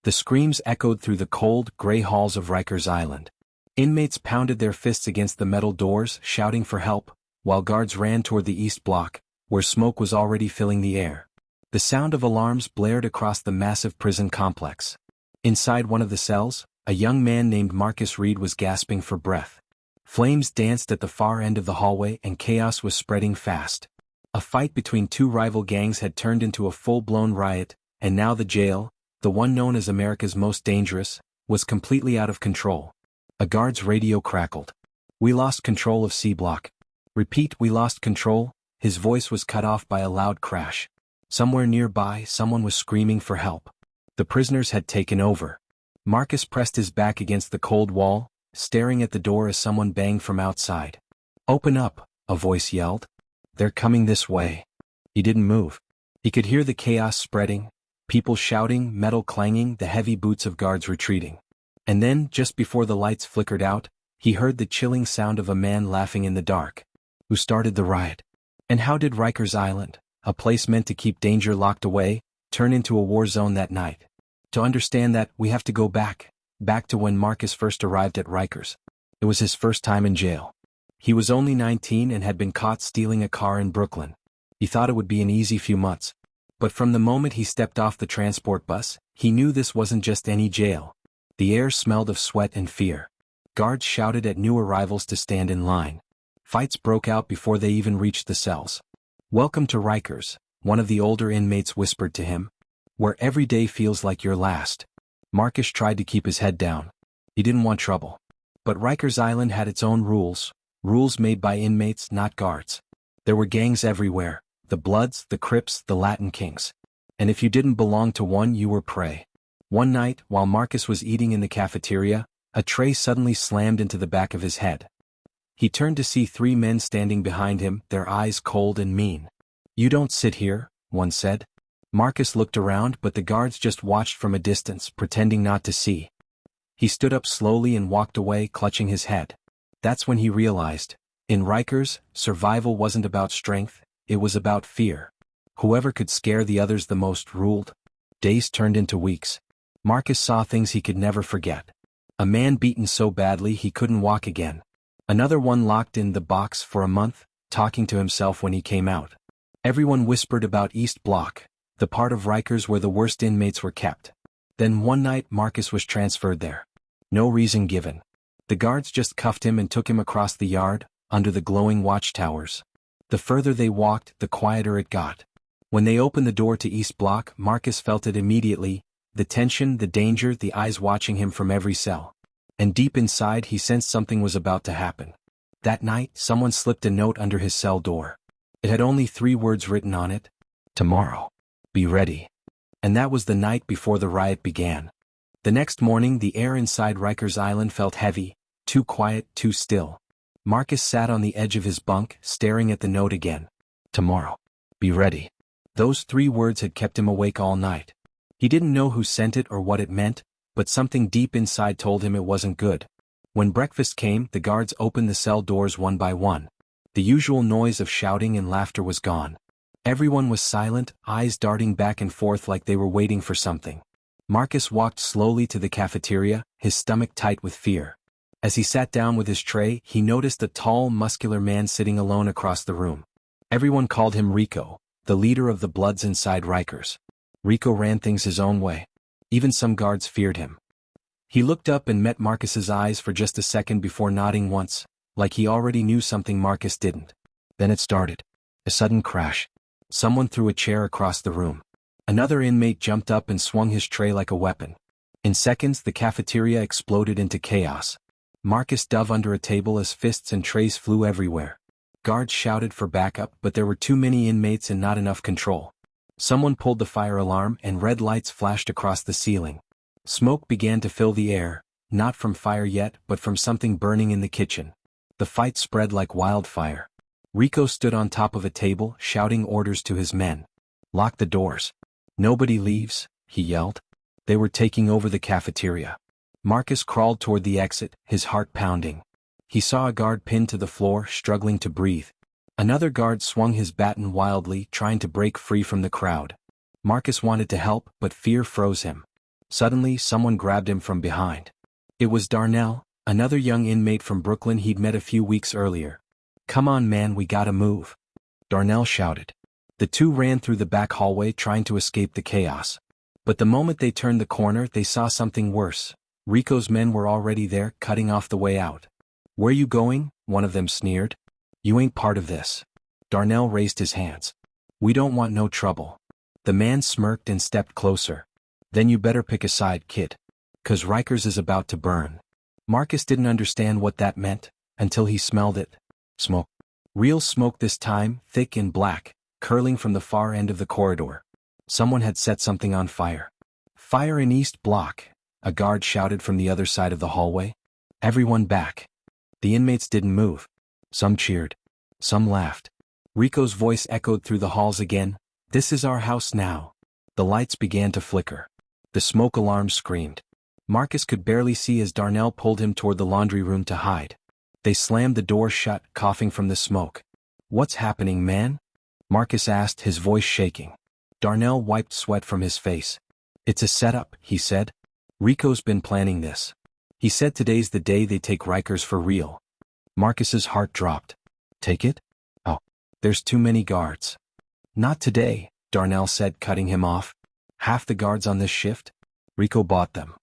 The screams echoed through the cold, gray halls of Rikers Island. Inmates pounded their fists against the metal doors, shouting for help, while guards ran toward the east block, where smoke was already filling the air. The sound of alarms blared across the massive prison complex. Inside one of the cells, a young man named Marcus Reed was gasping for breath. Flames danced at the far end of the hallway and chaos was spreading fast. A fight between two rival gangs had turned into a full-blown riot, and now the jail, the one known as America's most dangerous, was completely out of control. A guard's radio crackled. "We lost control of C block." "Repeat, we lost control." His voice was cut off by a loud crash. Somewhere nearby, someone was screaming for help. The prisoners had taken over. Marcus pressed his back against the cold wall, staring at the door as someone banged from outside. "Open up," a voice yelled. "They're coming this way." He didn't move. He could hear the chaos spreading, people shouting, metal clanging, the heavy boots of guards retreating. And then, just before the lights flickered out, he heard the chilling sound of a man laughing in the dark. Who started the riot? And how did Rikers Island, a place meant to keep danger locked away, turn into a war zone that night? To understand that, we have to go back to when Marcus first arrived at Rikers. It was his first time in jail. He was only 19 and had been caught stealing a car in Brooklyn. He thought it would be an easy few months. But from the moment he stepped off the transport bus, he knew this wasn't just any jail. The air smelled of sweat and fear. Guards shouted at new arrivals to stand in line. Fights broke out before they even reached the cells. "Welcome to Rikers," one of the older inmates whispered to him. "Where every day feels like your last." Marcus tried to keep his head down. He didn't want trouble. But Rikers Island had its own rules made by inmates, not guards. There were gangs everywhere, the Bloods, the Crips, the Latin Kings. And if you didn't belong to one, you were prey. One night, while Marcus was eating in the cafeteria, a tray suddenly slammed into the back of his head. He turned to see three men standing behind him, their eyes cold and mean. "You don't sit here," one said. Marcus looked around, but the guards just watched from a distance, pretending not to see. He stood up slowly and walked away, clutching his head. That's when he realized, in Rikers, survival wasn't about strength, it was about fear. Whoever could scare the others the most ruled. Days turned into weeks. Marcus saw things he could never forget. A man beaten so badly he couldn't walk again. Another one locked in the box for a month, talking to himself when he came out. Everyone whispered about East Block, the part of Rikers where the worst inmates were kept. Then one night Marcus was transferred there. No reason given. The guards just cuffed him and took him across the yard, under the glowing watchtowers. The further they walked, the quieter it got. When they opened the door to East Block, Marcus felt it immediately, the tension, the danger, the eyes watching him from every cell. And deep inside he sensed something was about to happen. That night, someone slipped a note under his cell door. It had only 3 words written on it: "Tomorrow. Be ready." And that was the night before the riot began. The next morning the air inside Rikers Island felt heavy, too quiet, too still. Marcus sat on the edge of his bunk, staring at the note again. "Tomorrow. Be ready." Those 3 words had kept him awake all night. He didn't know who sent it or what it meant, but something deep inside told him it wasn't good. When breakfast came, the guards opened the cell doors one by one. The usual noise of shouting and laughter was gone. Everyone was silent, eyes darting back and forth like they were waiting for something. Marcus walked slowly to the cafeteria, his stomach tight with fear. As he sat down with his tray, he noticed a tall, muscular man sitting alone across the room. Everyone called him Rico, the leader of the Bloods inside Rikers. Rico ran things his own way. Even some guards feared him. He looked up and met Marcus's eyes for just a second before nodding once, like he already knew something Marcus didn't. Then it started. A sudden crash. Someone threw a chair across the room. Another inmate jumped up and swung his tray like a weapon. In seconds, the cafeteria exploded into chaos. Marcus dove under a table as fists and trays flew everywhere. Guards shouted for backup, but there were too many inmates and not enough control. Someone pulled the fire alarm and red lights flashed across the ceiling. Smoke began to fill the air, not from fire yet, but from something burning in the kitchen. The fight spread like wildfire. Rico stood on top of a table, shouting orders to his men. "Lock the doors. Nobody leaves," he yelled. They were taking over the cafeteria. Marcus crawled toward the exit, his heart pounding. He saw a guard pinned to the floor, struggling to breathe. Another guard swung his baton wildly, trying to break free from the crowd. Marcus wanted to help, but fear froze him. Suddenly someone grabbed him from behind. It was Darnell, another young inmate from Brooklyn he'd met a few weeks earlier. "Come on man, we gotta move," Darnell shouted. The two ran through the back hallway trying to escape the chaos. But the moment they turned the corner they saw something worse. Rico's men were already there, cutting off the way out. "Where you going?" one of them sneered. "You ain't part of this." Darnell raised his hands. "We don't want no trouble." The man smirked and stepped closer. "Then you better pick a side, kid. 'Cause Rikers is about to burn." Marcus didn't understand what that meant, until he smelled it. Smoke. Real smoke this time, thick and black, curling from the far end of the corridor. Someone had set something on fire. "Fire in East Block," a guard shouted from the other side of the hallway. "Everyone back." The inmates didn't move. Some cheered. Some laughed. Rico's voice echoed through the halls again. "This is our house now." The lights began to flicker. The smoke alarm screamed. Marcus could barely see as Darnell pulled him toward the laundry room to hide. They slammed the door shut, coughing from the smoke. "What's happening, man?" Marcus asked, his voice shaking. Darnell wiped sweat from his face. "It's a setup," he said. "Rico's been planning this. He said today's the day they take Rikers for real." Marcus's heart dropped. "Take it? Oh, there's too many guards." "Not today," Darnell said, cutting him off. "Half the guards on this shift? Rico bought them."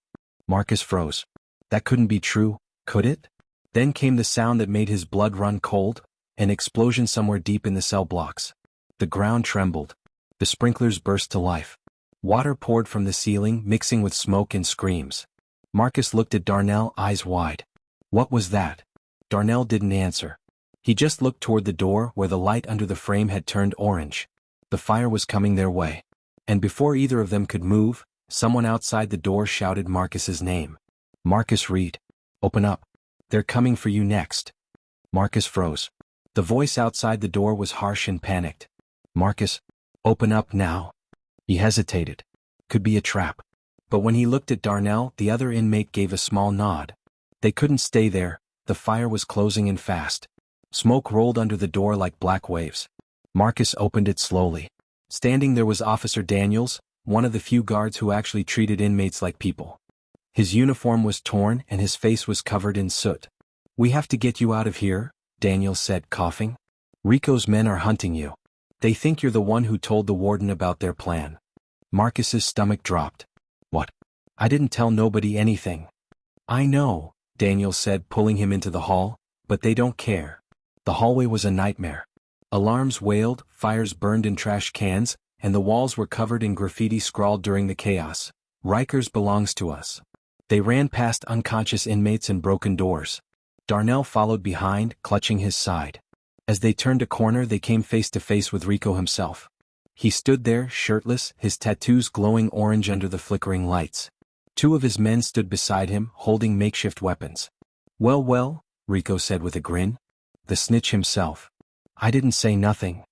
Marcus froze. That couldn't be true, could it? Then came the sound that made his blood run cold, an explosion somewhere deep in the cell blocks. The ground trembled. The sprinklers burst to life. Water poured from the ceiling, mixing with smoke and screams. Marcus looked at Darnell, eyes wide. "What was that?" Darnell didn't answer. He just looked toward the door where the light under the frame had turned orange. The fire was coming their way. And before either of them could move, someone outside the door shouted Marcus's name. "Marcus Reed. Open up. They're coming for you next." Marcus froze. The voice outside the door was harsh and panicked. "Marcus, open up now." He hesitated. Could be a trap. But when he looked at Darnell, the other inmate gave a small nod. They couldn't stay there. The fire was closing in fast. Smoke rolled under the door like black waves. Marcus opened it slowly. Standing there was Officer Daniels, one of the few guards who actually treated inmates like people. His uniform was torn and his face was covered in soot. "We have to get you out of here," Daniels said, coughing. "Rico's men are hunting you. They think you're the one who told the warden about their plan." Marcus's stomach dropped. "What? I didn't tell nobody anything." "I know," Daniels said, pulling him into the hall, "but they don't care." The hallway was a nightmare. Alarms wailed, fires burned in trash cans, and the walls were covered in graffiti scrawled during the chaos. "Rikers belongs to us." They ran past unconscious inmates and broken doors. Darnell followed behind, clutching his side. As they turned a corner they came face to face with Rico himself. He stood there, shirtless, his tattoos glowing orange under the flickering lights. Two of his men stood beside him, holding makeshift weapons. Well, Rico said with a grin. "The snitch himself." "I didn't say nothing,"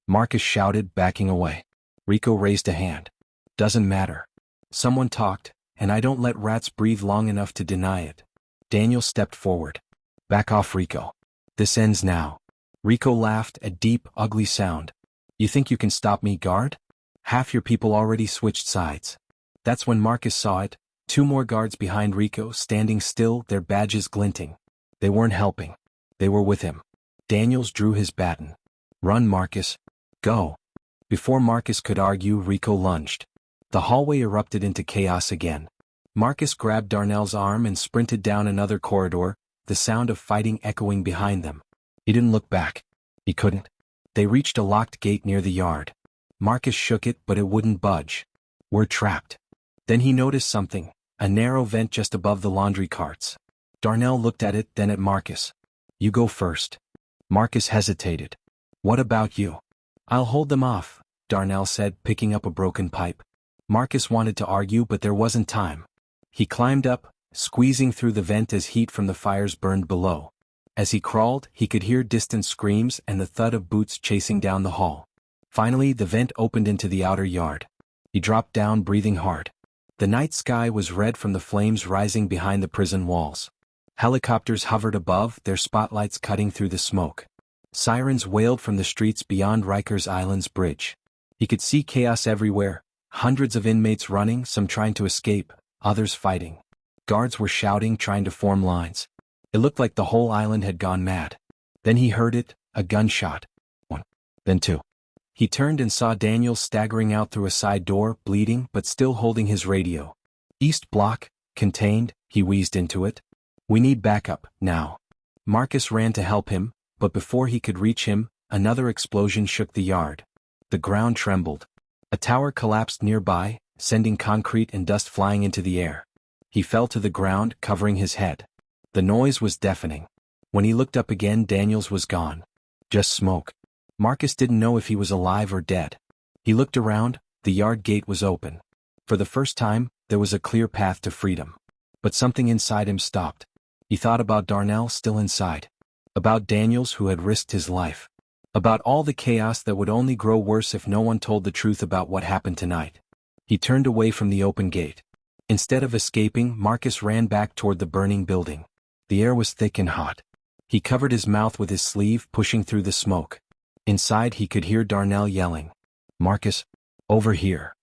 Marcus shouted, backing away. Rico raised a hand. "Doesn't matter. Someone talked, and I don't let rats breathe long enough to deny it." Daniel stepped forward. "Back off, Rico. This ends now." Rico laughed, a deep, ugly sound. "You think you can stop me, guard? Half your people already switched sides." That's when Marcus saw it, two more guards behind Rico, standing still, their badges glinting. They weren't helping. They were with him. Daniels drew his baton. "Run, Marcus. Go." Before Marcus could argue, Rico lunged. The hallway erupted into chaos again. Marcus grabbed Darnell's arm and sprinted down another corridor, the sound of fighting echoing behind them. He didn't look back. He couldn't. They reached a locked gate near the yard. Marcus shook it, but it wouldn't budge. "We're trapped." Then he noticed something, a narrow vent just above the laundry carts. Darnell looked at it, then at Marcus. "You go first." Marcus hesitated. "What about you?" "I'll hold them off," Darnell said, picking up a broken pipe. Marcus wanted to argue, but there wasn't time. He climbed up, squeezing through the vent as heat from the fires burned below. As he crawled, he could hear distant screams and the thud of boots chasing down the hall. Finally, the vent opened into the outer yard. He dropped down, breathing hard. The night sky was red from the flames rising behind the prison walls. Helicopters hovered above, their spotlights cutting through the smoke. Sirens wailed from the streets beyond Rikers Island's bridge. He could see chaos everywhere, hundreds of inmates running, some trying to escape, others fighting. Guards were shouting, trying to form lines. It looked like the whole island had gone mad. Then he heard it, a gunshot. One. Then two. He turned and saw Daniels staggering out through a side door, bleeding but still holding his radio. East Block, contained, he wheezed into it. We need backup, now. Marcus ran to help him, but before he could reach him, another explosion shook the yard. The ground trembled. A tower collapsed nearby, sending concrete and dust flying into the air. He fell to the ground, covering his head. The noise was deafening. When he looked up again, Daniels was gone. Just smoke. Marcus didn't know if he was alive or dead. He looked around, the yard gate was open. For the first time, there was a clear path to freedom. But something inside him stopped. He thought about Darnell still inside. About Daniels who had risked his life. About all the chaos that would only grow worse if no one told the truth about what happened tonight. He turned away from the open gate. Instead of escaping, Marcus ran back toward the burning building. The air was thick and hot. He covered his mouth with his sleeve, pushing through the smoke. Inside he could hear Darnell yelling. Marcus, over here.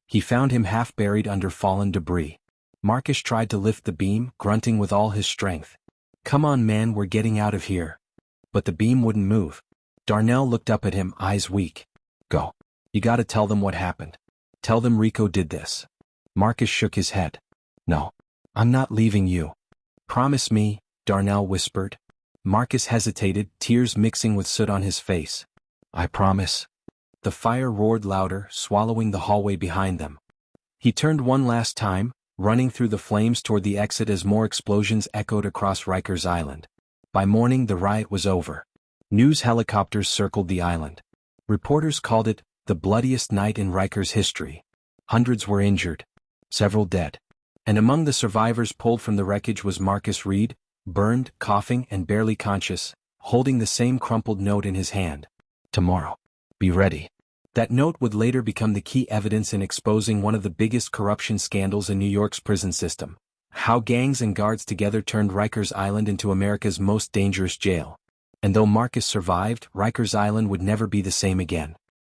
He found him half buried under fallen debris. Marcus tried to lift the beam, grunting with all his strength. Come on man, we're getting out of here. But the beam wouldn't move. Darnell looked up at him, eyes weak. Go. You gotta tell them what happened. Tell them Rico did this. Marcus shook his head. No. I'm not leaving you. Promise me, Darnell whispered. Marcus hesitated, tears mixing with soot on his face. I promise. The fire roared louder, swallowing the hallway behind them. He turned one last time, running through the flames toward the exit as more explosions echoed across Rikers Island. By morning the riot was over. News helicopters circled the island. Reporters called it the bloodiest night in Rikers history. Hundreds were injured. Several dead. And among the survivors pulled from the wreckage was Marcus Reed, burned, coughing and barely conscious, holding the same crumpled note in his hand. Tomorrow. Be ready. That note would later become the key evidence in exposing one of the biggest corruption scandals in New York's prison system. How gangs and guards together turned Rikers Island into America's most dangerous jail. And though Marcus survived, Rikers Island would never be the same again.